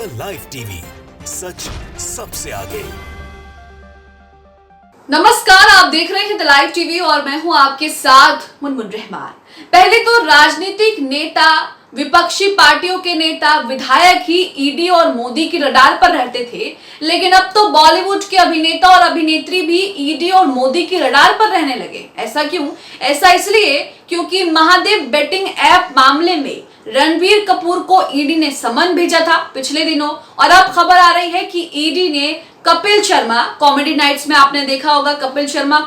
The live TV, सच सबसे आगे। नमस्कार, आप देख रहे हैं द लाइव टीवी और मैं हूं आपके साथ मुनमुन रहमान। पहले तो राजनीतिक नेता, विपक्षी पार्टियों के नेता, विधायक ही ईडी और मोदी की रडार पर रहते थे, लेकिन अब तो बॉलीवुड के अभिनेता और अभिनेत्री भी ईडी और मोदी की रडार पर रहने लगे। ऐसा क्यों? ऐसा इसलिए क्योंकि महादेव बेटिंग ऐप मामले में रणबीर कपूर को ईडी ने समन भेजा था पिछले दिनों, और अब खबर आ रही है कि ईडी ने कपिल शर्मा, कॉमेडी नाइट्स में आपने देखा होगा कपिल शर्मा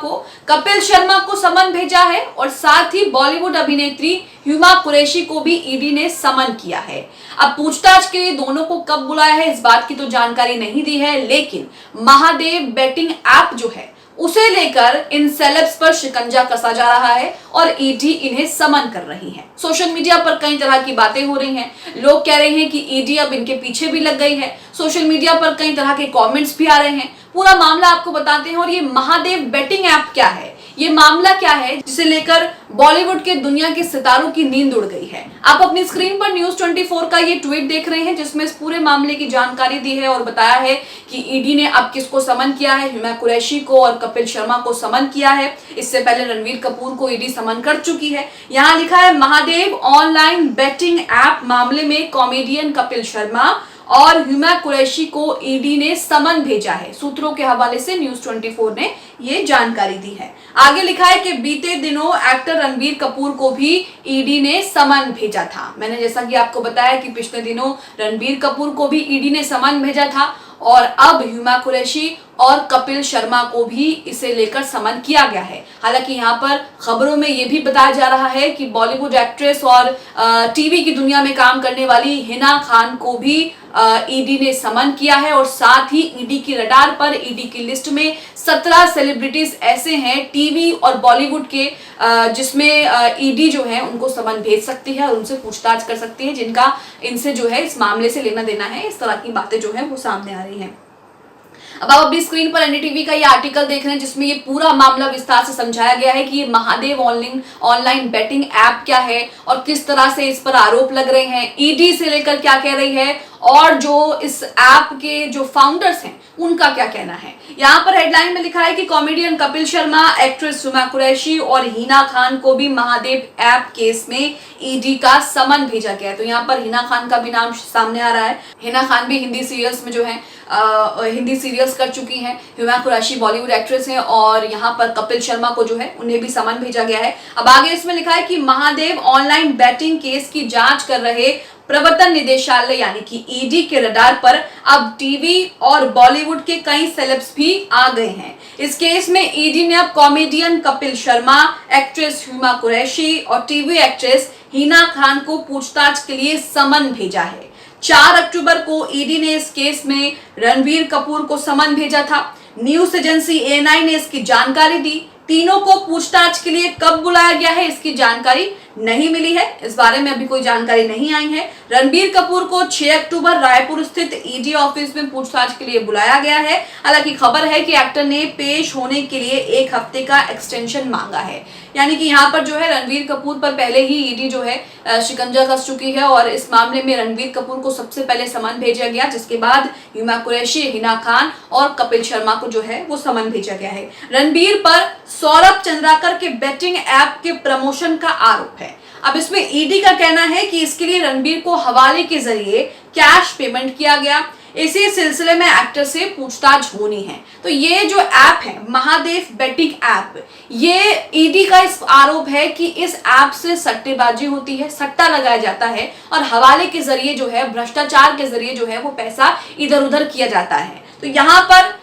को समन भेजा है, और साथ ही बॉलीवुड अभिनेत्री हुमा कुरैशी को भी ईडी ने समन किया है। अब पूछताछ के लिए दोनों को कब बुलाया है इस बात की तो जानकारी नहीं दी है, लेकिन महादेव बेटिंग ऐप जो है उसे लेकर इन सेलेब्स पर शिकंजा कसा जा रहा है और ईडी इन्हें समन कर रही है। सोशल मीडिया पर कई तरह की बातें हो रही हैं। लोग कह रहे हैं कि ईडी अब इनके पीछे भी लग गई है। सोशल मीडिया पर कई तरह के कमेंट्स भी आ रहे हैं। पूरा मामला आपको बताते हैं। और ये महादेव बेटिंग ऐप क्या है, ये मामला क्या है जिसे लेकर बॉलीवुड के दुनिया के सितारों की नींद उड़ गई है। आप अपनी स्क्रीन पर न्यूज़ 24 का ये ट्वीट देख रहे हैं जिसमें इस पूरे मामले की जानकारी दी है और बताया है कि ईडी ने अब किसको समन किया है। हुमा कुरैशी को और कपिल शर्मा को समन किया है। इससे पहले रणबीर कपूर को ईडी समन कर चुकी है। यहाँ लिखा है महादेव ऑनलाइन बेटिंग ऐप मामले में कॉमेडियन कपिल शर्मा और हुमा कुरैशी को ईडी ने समन भेजा है। सूत्रों के हवाले से न्यूज़ 24 ने ये जानकारी दी है। आगे लिखा है कि बीते दिनों एक्टर रणबीर कपूर को भी ईडी ने समन भेजा था। मैंने जैसा कि आपको बताया कि पिछले दिनों रणबीर कपूर को भी ईडी ने समन भेजा था, और अब हुमा कुरैशी और कपिल शर्मा को भी इसे लेकर समन किया गया है। हालांकि यहाँ पर खबरों में ये भी बताया जा रहा है कि बॉलीवुड एक्ट्रेस और टीवी की दुनिया में काम करने वाली हिना खान को भी ईडी ने समन किया है, और साथ ही ईडी की रडार पर, ईडी की लिस्ट में 17 सेलिब्रिटीज ऐसे हैं टीवी और बॉलीवुड के जिसमें ईडी जो है उनको समन भेज सकती है और उनसे पूछताछ कर सकती है, जिनका इनसे जो है इस मामले से लेना देना है। इस तरह की बातें जो है वो सामने आ रही हैं। अब आप अपनी स्क्रीन पर एनडीटीवी का ये आर्टिकल देख रहे हैं जिसमें ये पूरा मामला विस्तार से समझाया गया है कि ये महादेव ऑनलाइन बेटिंग ऐप क्या है और किस तरह से इस पर आरोप लग रहे हैं, ईडी से लेकर क्या कह रही है, और जो इस ऐप के जो फाउंडर्स हैं उनका क्या कहना है। यहाँ पर हेडलाइन में लिखा है कि कॉमेडियन कपिल शर्मा, एक्ट्रेस हुमा कुरैशी और हिना खान को भी महादेव ऐप केस में ईडी का समन भेजा गया है। तो यहाँ पर हिना खान का भी नाम सामने आ रहा है। हिना खान भी हिंदी सीरियल्स में जो है हिंदी सीरियल्स कर चुकी हैं। हुमा कुरैशी बॉलीवुड एक्ट्रेस हैं, और यहाँ पर कपिल शर्मा को जो है उन्हें भी समन भेजा गया है। अब आगे इसमें लिखा है कि महादेव ऑनलाइन बेटिंग केस की जांच कर रहे प्रवर्तन निदेशालय यानी कि ईडी के रडार पर अब टीवी और बॉलीवुड के कई सेलेब्स भी आ गए हैं। इस केस में ईडी ने अब कॉमेडियन कपिल शर्मा, एक्ट्रेस हुमा कुरैशी और टीवी एक्ट्रेस हिना खान को पूछताछ के लिए समन भेजा है। 4 अक्टूबर को ईडी ने इस केस में रणबीर कपूर को समन भेजा था। न्यूज एजेंसी ANI ने इसकी जानकारी दी। तीनों को पूछताछ के लिए कब बुलाया गया है इसकी जानकारी नहीं मिली है। इस बारे में अभी कोई जानकारी नहीं आई है। रणबीर कपूर को 6 अक्टूबर रायपुर स्थित ईडी ऑफिस में पूछताछ के लिए बुलाया गया है। हालांकि खबर है कि एक्टर ने पेश होने के लिए 1 हफ्ते का एक्सटेंशन मांगा है। यानी कि यहाँ पर जो है रणबीर कपूर पर पहले ही ईडी जो है शिकंजा कस चुकी है, और इस मामले में रणबीर कपूर को सबसे पहले समन भेजा गया, जिसके बाद हुमा कुरैशी, हिना खान और कपिल शर्मा को जो है वो समन भेजा गया है। रणबीर पर सौरभ चंद्राकर के बेटिंग ऐप के प्रमोशन का आरोप है। अब इसमें ईडी का कहना है कि इसके लिए रणबीर को हवाले के जरिए कैश पेमेंट किया गया। इसी सिलसिले में एक्टर से पूछताछ होनी है। तो ये जो ऐप है महादेव बेटिंग ऐप, ये ईडी का इस आरोप है कि इस ऐप से सट्टेबाजी होती है, सट्टा लगाया जाता है, और हवाले के जरिए जो है, भ्रष्टाचार के जरिए जो है वो पैसा इधर उधर किया जाता है। तो यहाँ पर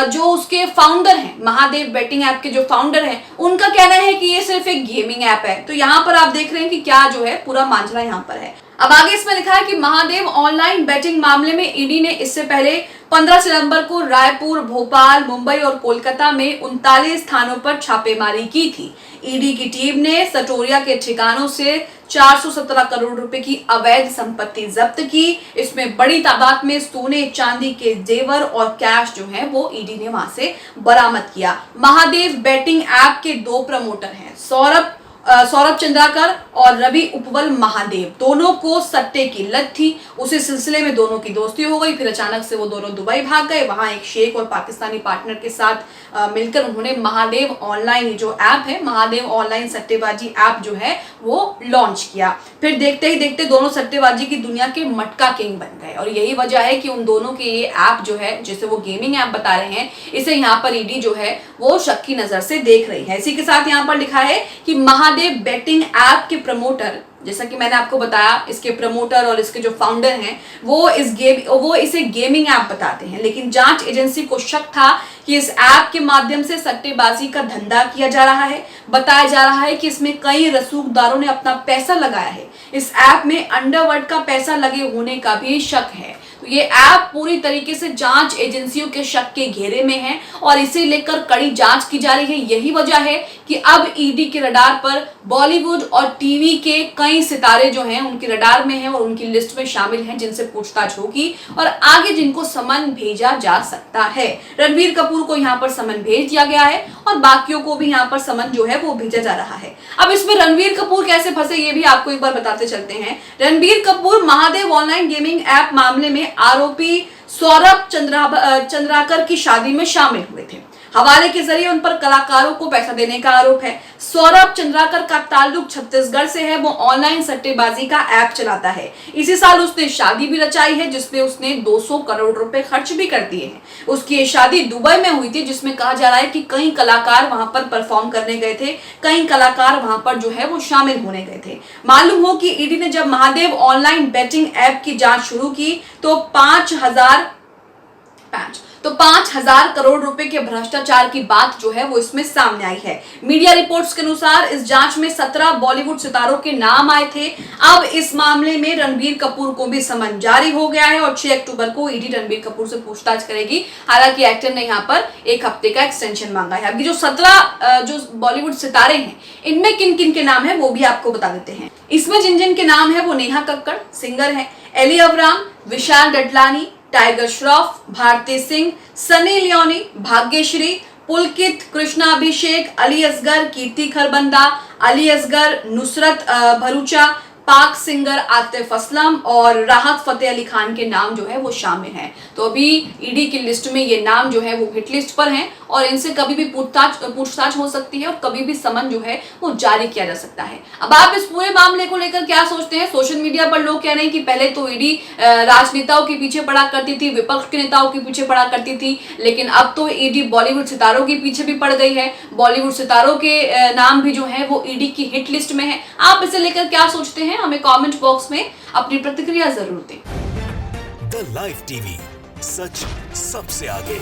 जो उसके फाउंडर हैं, महादेव बेटिंग ऐप के जो फाउंडर हैं, उनका कहना है कि ये सिर्फ एक गेमिंग ऐप है। तो यहाँ पर आप देख रहे हैं कि क्या जो है पूरा माजरा यहाँ पर है। अब आगे इसमें लिखा है कि महादेव ऑनलाइन बेटिंग मामले में ईडी ने इससे पहले 15 सितंबर को रायपुर, भोपाल, मुंबई और कोलकाता में 39 स्थानों पर छापेमारी की थी। ईडी की टीम ने सटोरिया के ठिकानों से 417 करोड़ रुपए की अवैध संपत्ति जब्त की। इसमें बड़ी तादाद में सोने, चांदी के जेवर और कैश जो है वो ईडी ने वहां से बरामद किया। महादेव बेटिंग ऐप के 2 प्रमोटर हैं, सौरभ सौरभ चंद्राकर और रवि उपवल महादेव दोनों को सट्टे की लत थी। उसी सिलसिले में दोनों की दोस्ती हो गई। फिर अचानक से वो दोनों दुबई भाग गए। वहां एक शेख और पाकिस्तानी पार्टनर के साथ मिलकर उन्होंने महादेव ऑनलाइन जो ऐप है, महादेव ऑनलाइन सट्टेबाजी ऐप जो है वो लॉन्च किया। फिर देखते ही देखते दोनों सट्टेबाजी की दुनिया के मटका किंग बन गए और यही वजह है कि उन दोनों के ये ऐप जो है, जिसे वो गेमिंग ऐप बता रहे हैं, इसे यहाँ पर ईडी जो है वो शक की नजर से देख रही है। इसी के साथ यहाँ पर लिखा है कि महादेव बेटिंग ऐप के प्रमोटर, जैसा कि मैंने आपको बताया, इसके प्रमोटर और इसके जो फाउंडर हैं वो इसे गेमिंग ऐप बताते हैं, लेकिन जांच एजेंसी को शक था कि इस ऐप के माध्यम से सट्टेबाजी का धंधा किया जा रहा है। बताया जा रहा है कि इसमें कई रसूखदारों ने अपना पैसा लगाया है। इस ऐप में अंडरवर्ल्ड का पैसा लगे होने का भी शक है। तो ये ऐप पूरी तरीके से जांच एजेंसियों के शक के घेरे में है और इसे लेकर कड़ी जांच की जा रही है। यही वजह है कि अब ईडी के रडार पर बॉलीवुड और टीवी के कई सितारे जो हैं उनके रडार में हैं और उनकी लिस्ट में शामिल हैं, जिनसे पूछताछ होगी और आगे जिनको समन भेजा जा सकता है। रणबीर कपूर को यहाँ पर समन भेज दिया गया है और बाकियों को भी यहाँ पर समन जो है वो भेजा जा रहा है। अब इसमें रणबीर कपूर कैसे फंसे ये भी आपको एक बार बताते चलते हैं। Ranbir Kapoor Mahadev online gaming app मामले में आरोपी सौरभ चंद्राकर की शादी में शामिल हुए थे। हवाले के जरिए उन पर कलाकारों को पैसा देने का आरोप है। सौरभ चंद्राकर का ताल्लुक छत्तीसगढ़ से है। वो ऑनलाइन सट्टेबाजी का ऐप चलाता है। इसी साल उसने शादी भी रचाई है, जिसमें उसने 200 करोड़ रुपए खर्च भी कर दिए हैं। उसकी ये शादी दुबई में हुई थी, जिसमें कहा जा रहा है कि कई कलाकार वहां पर परफॉर्म करने गए थे, कई कलाकार वहां पर जो है वो शामिल होने गए थे। मालूम हो कि ईडी ने जब महादेव ऑनलाइन बेटिंग ऐप की जांच शुरू की तो 5,000 करोड़ रुपए के भ्रष्टाचार की बात जो है वो इसमें सामने आई है। मीडिया रिपोर्ट्स के अनुसार इस जांच में 17 बॉलीवुड सितारों के नाम आए थे। अब इस मामले में रणबीर कपूर को भी समन जारी हो गया है और 6 अक्टूबर को ईडी रणबीर कपूर से पूछताछ करेगी। हालांकि एक्टर ने यहाँ पर 1 हफ्ते का एक्सटेंशन मांगा है। अभी जो 17 जो बॉलीवुड सितारे हैं, इनमें किन किन के नाम है वो भी आपको बता देते हैं। इसमें जिन जिन के नाम है वो नेहा कक्कड़ सिंगर है, एली अवराम, विशाल डडलानी, टाइगर श्रॉफ, भारती सिंह, सनी लियोनी, भाग्यश्री, पुलकित, कृष्णा अभिषेक, अली असगर, कीर्ति खरबंदा, अली असगर, नुसरत भरूचा, पाक सिंगर आतिफ असलम और राहत फतेह अली खान के नाम जो है वो शामिल हैं। तो अभी ईडी की लिस्ट में ये नाम जो है वो हिट लिस्ट पर हैं और इनसे कभी भी पूछताछ हो सकती है और कभी भी समन जो है वो जारी किया जा सकता है। अब आप इस पूरे मामले को लेकर क्या सोचते हैं? सोशल मीडिया पर लोग कह रहे हैं कि पहले तो ईडी राजनेताओं के पीछे पड़ा करती थी, विपक्ष के नेताओं के पीछे पड़ा करती थी, लेकिन अब तो ईडी बॉलीवुड सितारों के पीछे भी पड़ गई है। बॉलीवुड सितारों के नाम भी जो है वो ईडी की हिट लिस्ट में है। आप इसे लेकर क्या सोचते हैं? हमें कमेंट बॉक्स में अपनी प्रतिक्रिया जरूर दें। द लाइव टीवी, सच सबसे आगे।